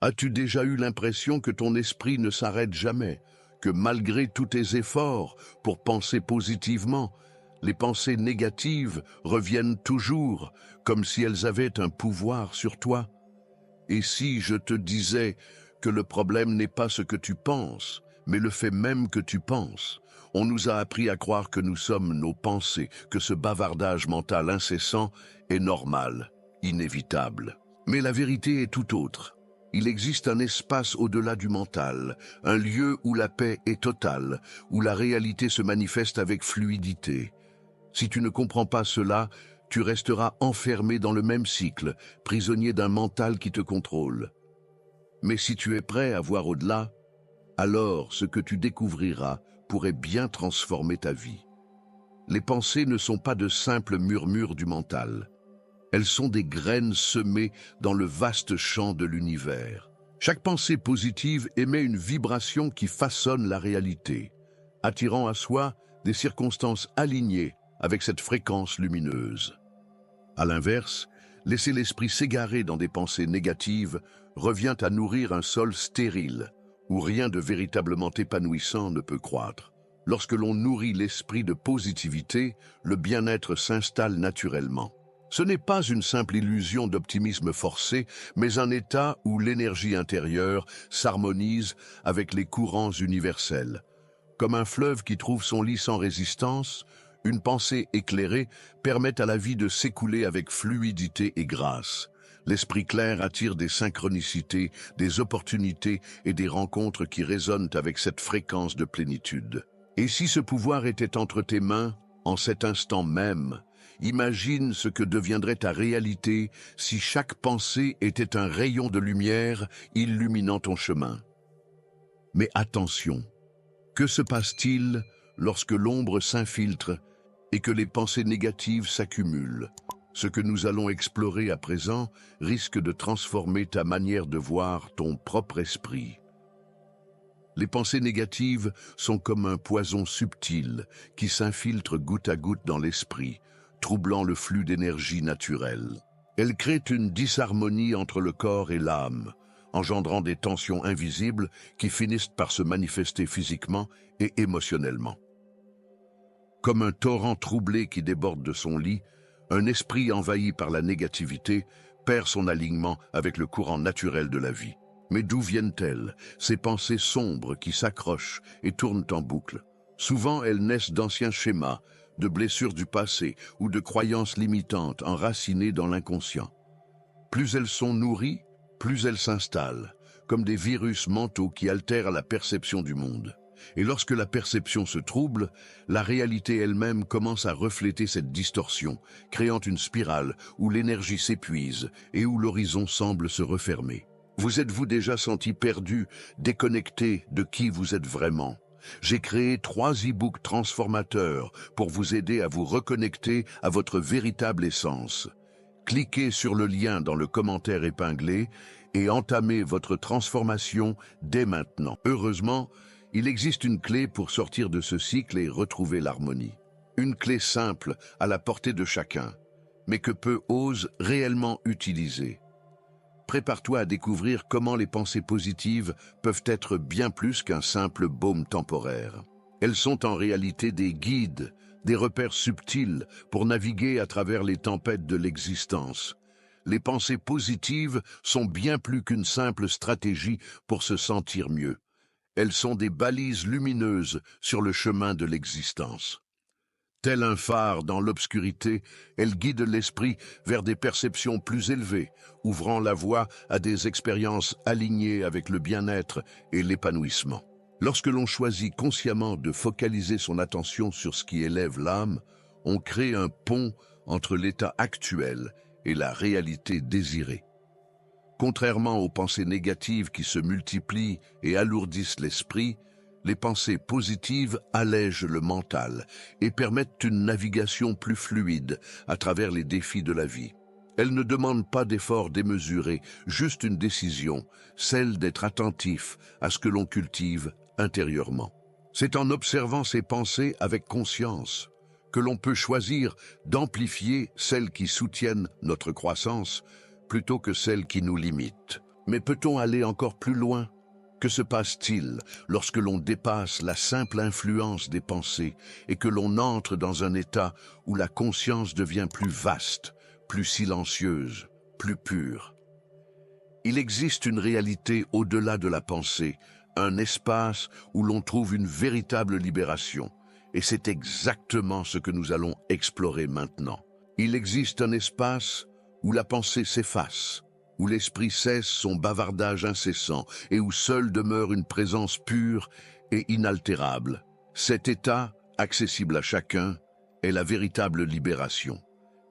As-tu déjà eu l'impression que ton esprit ne s'arrête jamais, que malgré tous tes efforts pour penser positivement, les pensées négatives reviennent toujours, comme si elles avaient un pouvoir sur toi? Et si je te disais que le problème n'est pas ce que tu penses, mais le fait même que tu penses? On nous a appris à croire que nous sommes nos pensées, que ce bavardage mental incessant est normal, inévitable. Mais la vérité est tout autre. Il existe un espace au-delà du mental, un lieu où la paix est totale, où la réalité se manifeste avec fluidité. Si tu ne comprends pas cela, tu resteras enfermé dans le même cycle, prisonnier d'un mental qui te contrôle. Mais si tu es prêt à voir au-delà, alors ce que tu découvriras pourrait bien transformer ta vie. Les pensées ne sont pas de simples murmures du mental. Elles sont des graines semées dans le vaste champ de l'univers. Chaque pensée positive émet une vibration qui façonne la réalité, attirant à soi des circonstances alignées avec cette fréquence lumineuse. À l'inverse, laisser l'esprit s'égarer dans des pensées négatives revient à nourrir un sol stérile, où rien de véritablement épanouissant ne peut croître. Lorsque l'on nourrit l'esprit de positivité, le bien-être s'installe naturellement. Ce n'est pas une simple illusion d'optimisme forcé, mais un état où l'énergie intérieure s'harmonise avec les courants universels. Comme un fleuve qui trouve son lit sans résistance, une pensée éclairée permet à la vie de s'écouler avec fluidité et grâce. L'esprit clair attire des synchronicités, des opportunités et des rencontres qui résonnent avec cette fréquence de plénitude. Et si ce pouvoir était entre tes mains, en cet instant même, imagine ce que deviendrait ta réalité si chaque pensée était un rayon de lumière illuminant ton chemin. Mais attention, que se passe-t-il lorsque l'ombre s'infiltre et que les pensées négatives s'accumulent? Ce que nous allons explorer à présent risque de transformer ta manière de voir ton propre esprit. Les pensées négatives sont comme un poison subtil qui s'infiltre goutte à goutte dans l'esprit, troublant le flux d'énergie naturelle. Elles créent une disharmonie entre le corps et l'âme, engendrant des tensions invisibles qui finissent par se manifester physiquement et émotionnellement. Comme un torrent troublé qui déborde de son lit, un esprit envahi par la négativité perd son alignement avec le courant naturel de la vie. Mais d'où viennent-elles, ces pensées sombres qui s'accrochent et tournent en boucle? Souvent, elles naissent d'anciens schémas, de blessures du passé ou de croyances limitantes enracinées dans l'inconscient. Plus elles sont nourries, plus elles s'installent, comme des virus mentaux qui altèrent la perception du monde. Et lorsque la perception se trouble, la réalité elle-même commence à refléter cette distorsion, créant une spirale où l'énergie s'épuise et où l'horizon semble se refermer. Vous êtes-vous déjà senti perdu, déconnecté de qui vous êtes vraiment? J'ai créé 3 e-books transformateurs pour vous aider à vous reconnecter à votre véritable essence. Cliquez sur le lien dans le commentaire épinglé et entamez votre transformation dès maintenant. Heureusement, il existe une clé pour sortir de ce cycle et retrouver l'harmonie. Une clé simple, à la portée de chacun, mais que peu osent réellement utiliser. Prépare-toi à découvrir comment les pensées positives peuvent être bien plus qu'un simple baume temporaire. Elles sont en réalité des guides, des repères subtils pour naviguer à travers les tempêtes de l'existence. Les pensées positives sont bien plus qu'une simple stratégie pour se sentir mieux. Elles sont des balises lumineuses sur le chemin de l'existence. Tel un phare dans l'obscurité, elles guident l'esprit vers des perceptions plus élevées, ouvrant la voie à des expériences alignées avec le bien-être et l'épanouissement. Lorsque l'on choisit consciemment de focaliser son attention sur ce qui élève l'âme, on crée un pont entre l'état actuel et la réalité désirée. Contrairement aux pensées négatives qui se multiplient et alourdissent l'esprit, les pensées positives allègent le mental et permettent une navigation plus fluide à travers les défis de la vie. Elles ne demandent pas d'efforts démesurés, juste une décision, celle d'être attentif à ce que l'on cultive intérieurement. C'est en observant ces pensées avec conscience que l'on peut choisir d'amplifier celles qui soutiennent notre croissance plutôt que celles qui nous limitent. Mais peut-on aller encore plus loin? Que se passe-t-il lorsque l'on dépasse la simple influence des pensées et que l'on entre dans un état où la conscience devient plus vaste, plus silencieuse, plus pure? Il existe une réalité au-delà de la pensée, un espace où l'on trouve une véritable libération. Et c'est exactement ce que nous allons explorer maintenant. Il existe un espace où la pensée s'efface, où l'esprit cesse son bavardage incessant et où seule demeure une présence pure et inaltérable. Cet état, accessible à chacun, est la véritable libération.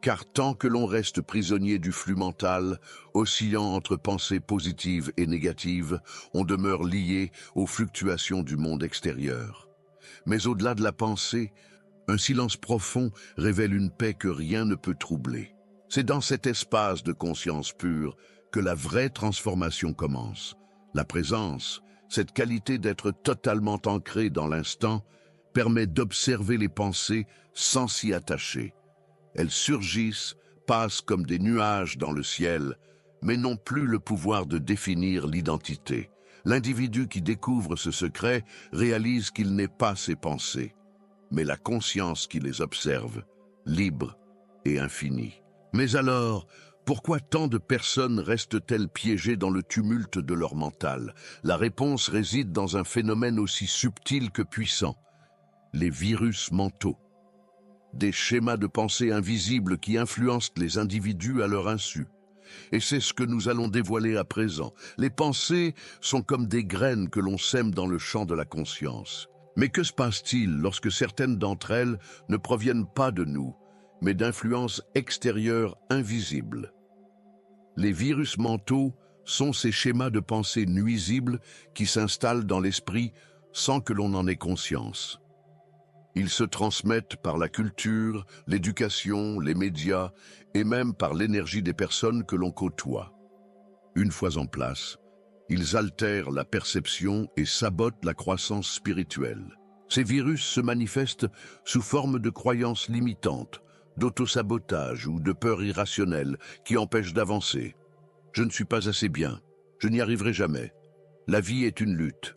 Car tant que l'on reste prisonnier du flux mental, oscillant entre pensées positives et négatives, on demeure lié aux fluctuations du monde extérieur. Mais au-delà de la pensée, un silence profond révèle une paix que rien ne peut troubler. C'est dans cet espace de conscience pure que la vraie transformation commence. La présence, cette qualité d'être totalement ancré dans l'instant, permet d'observer les pensées sans s'y attacher. Elles surgissent, passent comme des nuages dans le ciel, mais n'ont plus le pouvoir de définir l'identité. L'individu qui découvre ce secret réalise qu'il n'est pas ses pensées, mais la conscience qui les observe, libre et infinie. Mais alors, pourquoi tant de personnes restent-elles piégées dans le tumulte de leur mental? La réponse réside dans un phénomène aussi subtil que puissant: les virus mentaux. Des schémas de pensée invisibles qui influencent les individus à leur insu. Et c'est ce que nous allons dévoiler à présent. Les pensées sont comme des graines que l'on sème dans le champ de la conscience. Mais que se passe-t-il lorsque certaines d'entre elles ne proviennent pas de nous, mais d'influences extérieures invisibles? Les virus mentaux sont ces schémas de pensée nuisibles qui s'installent dans l'esprit sans que l'on en ait conscience. Ils se transmettent par la culture, l'éducation, les médias et même par l'énergie des personnes que l'on côtoie. Une fois en place, ils altèrent la perception et sabotent la croissance spirituelle. Ces virus se manifestent sous forme de croyances limitantes, d'autosabotage ou de peurs irrationnelles qui empêchent d'avancer. Je ne suis pas assez bien, je n'y arriverai jamais. La vie est une lutte.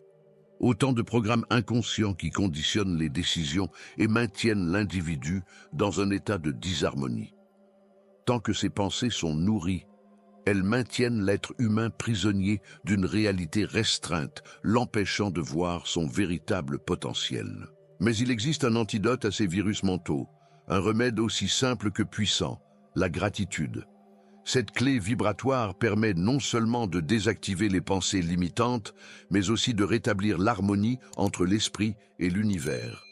Autant de programmes inconscients qui conditionnent les décisions et maintiennent l'individu dans un état de disharmonie. Tant que ces pensées sont nourries, elles maintiennent l'être humain prisonnier d'une réalité restreinte, l'empêchant de voir son véritable potentiel. Mais il existe un antidote à ces virus mentaux, un remède aussi simple que puissant: la gratitude. Cette clé vibratoire permet non seulement de désactiver les pensées limitantes, mais aussi de rétablir l'harmonie entre l'esprit et l'univers.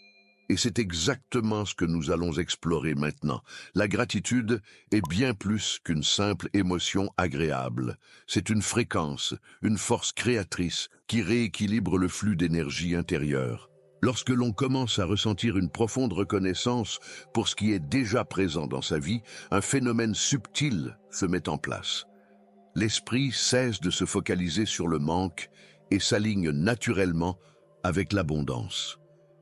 Et c'est exactement ce que nous allons explorer maintenant. La gratitude est bien plus qu'une simple émotion agréable. C'est une fréquence, une force créatrice qui rééquilibre le flux d'énergie intérieure. Lorsque l'on commence à ressentir une profonde reconnaissance pour ce qui est déjà présent dans sa vie, un phénomène subtil se met en place. L'esprit cesse de se focaliser sur le manque et s'aligne naturellement avec l'abondance.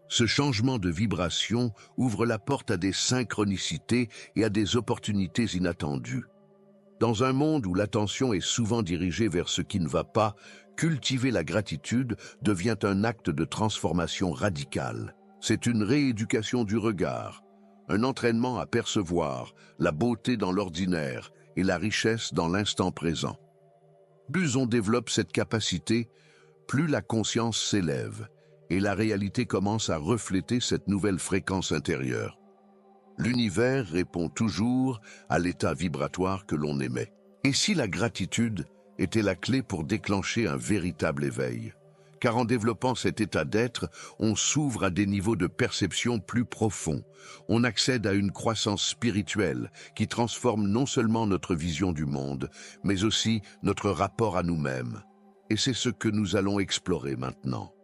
Ce changement de vibration ouvre la porte à des synchronicités et à des opportunités inattendues. Dans un monde où l'attention est souvent dirigée vers ce qui ne va pas, cultiver la gratitude devient un acte de transformation radicale. C'est une rééducation du regard, un entraînement à percevoir la beauté dans l'ordinaire et la richesse dans l'instant présent. Plus on développe cette capacité, plus la conscience s'élève et la réalité commence à refléter cette nouvelle fréquence intérieure. L'univers répond toujours à l'état vibratoire que l'on émet. Et si la gratitude était la clé pour déclencher un véritable éveil? Car en développant cet état d'être, on s'ouvre à des niveaux de perception plus profonds. On accède à une croissance spirituelle qui transforme non seulement notre vision du monde, mais aussi notre rapport à nous-mêmes. Et c'est ce que nous allons explorer maintenant.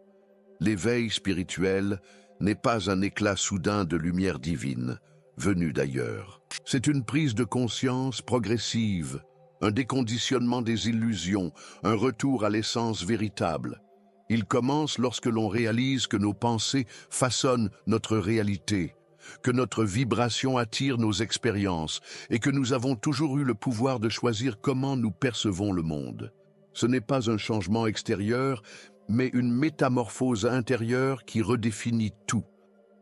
L'éveil spirituel n'est pas un éclat soudain de lumière divine, venue d'ailleurs. C'est une prise de conscience progressive, un déconditionnement des illusions, un retour à l'essence véritable. Il commence lorsque l'on réalise que nos pensées façonnent notre réalité, que notre vibration attire nos expériences et que nous avons toujours eu le pouvoir de choisir comment nous percevons le monde. Ce n'est pas un changement extérieur, mais une métamorphose intérieure qui redéfinit tout.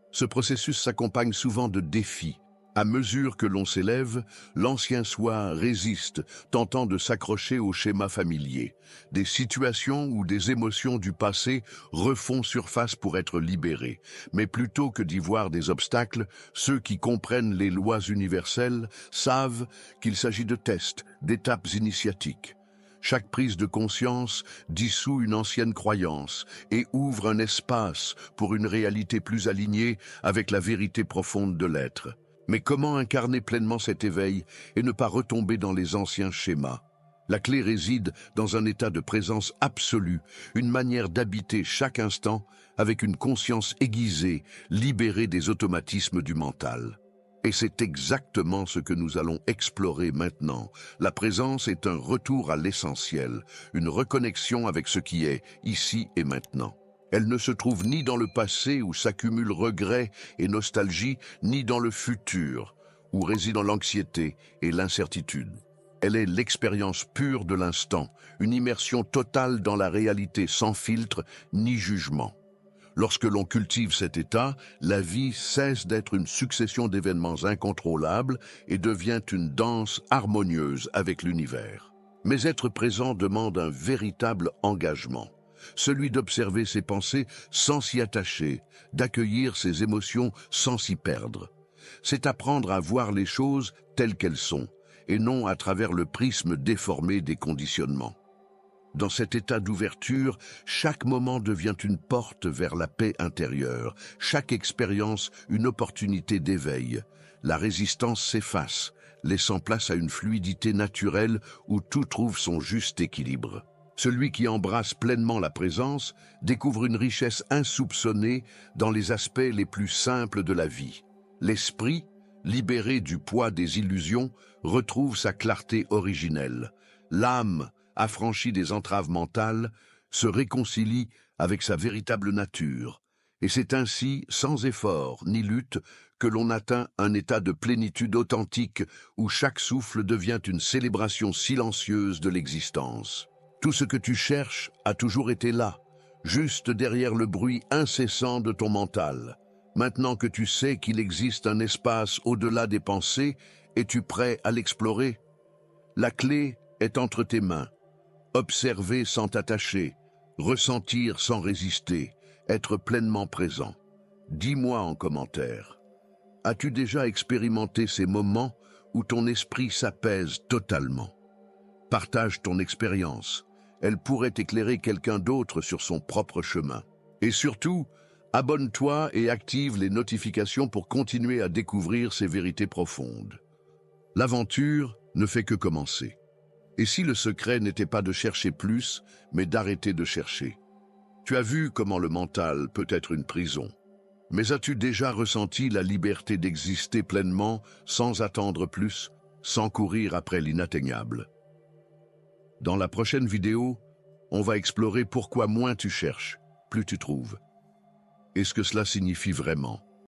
Ce processus s'accompagne souvent de défis. À mesure que l'on s'élève, l'ancien soi résiste, tentant de s'accrocher aux schémas familiers. Des situations ou des émotions du passé refont surface pour être libérées. Mais plutôt que d'y voir des obstacles, ceux qui comprennent les lois universelles savent qu'il s'agit de tests, d'étapes initiatiques. Chaque prise de conscience dissout une ancienne croyance et ouvre un espace pour une réalité plus alignée avec la vérité profonde de l'être. Mais comment incarner pleinement cet éveil et ne pas retomber dans les anciens schémas? La clé réside dans un état de présence absolue, une manière d'habiter chaque instant avec une conscience aiguisée, libérée des automatismes du mental. Et c'est exactement ce que nous allons explorer maintenant. La présence est un retour à l'essentiel, une reconnexion avec ce qui est, ici et maintenant. Elle ne se trouve ni dans le passé où s'accumulent regrets et nostalgie, ni dans le futur où résident l'anxiété et l'incertitude. Elle est l'expérience pure de l'instant, une immersion totale dans la réalité sans filtre ni jugement. Lorsque l'on cultive cet état, la vie cesse d'être une succession d'événements incontrôlables et devient une danse harmonieuse avec l'univers. Mais être présent demande un véritable engagement. Celui d'observer ses pensées sans s'y attacher, d'accueillir ses émotions sans s'y perdre. C'est apprendre à voir les choses telles qu'elles sont, et non à travers le prisme déformé des conditionnements. Dans cet état d'ouverture, chaque moment devient une porte vers la paix intérieure, chaque expérience une opportunité d'éveil. La résistance s'efface, laissant place à une fluidité naturelle où tout trouve son juste équilibre. Celui qui embrasse pleinement la présence découvre une richesse insoupçonnée dans les aspects les plus simples de la vie. L'esprit, libéré du poids des illusions, retrouve sa clarté originelle. L'âme, affranchie des entraves mentales, se réconcilie avec sa véritable nature. Et c'est ainsi, sans effort ni lutte, que l'on atteint un état de plénitude authentique où chaque souffle devient une célébration silencieuse de l'existence. Tout ce que tu cherches a toujours été là, juste derrière le bruit incessant de ton mental. Maintenant que tu sais qu'il existe un espace au-delà des pensées, es-tu prêt à l'explorer? La clé est entre tes mains. Observer sans t'attacher, ressentir sans résister, être pleinement présent. Dis-moi en commentaire, as-tu déjà expérimenté ces moments où ton esprit s'apaise totalement? Partage ton expérience. Elle pourrait éclairer quelqu'un d'autre sur son propre chemin. Et surtout, abonne-toi et active les notifications pour continuer à découvrir ces vérités profondes. L'aventure ne fait que commencer. Et si le secret n'était pas de chercher plus, mais d'arrêter de chercher? Tu as vu comment le mental peut être une prison. Mais as-tu déjà ressenti la liberté d'exister pleinement, sans attendre plus, sans courir après l'inatteignable? Dans la prochaine vidéo, on va explorer pourquoi moins tu cherches, plus tu trouves. Et ce que cela signifie vraiment.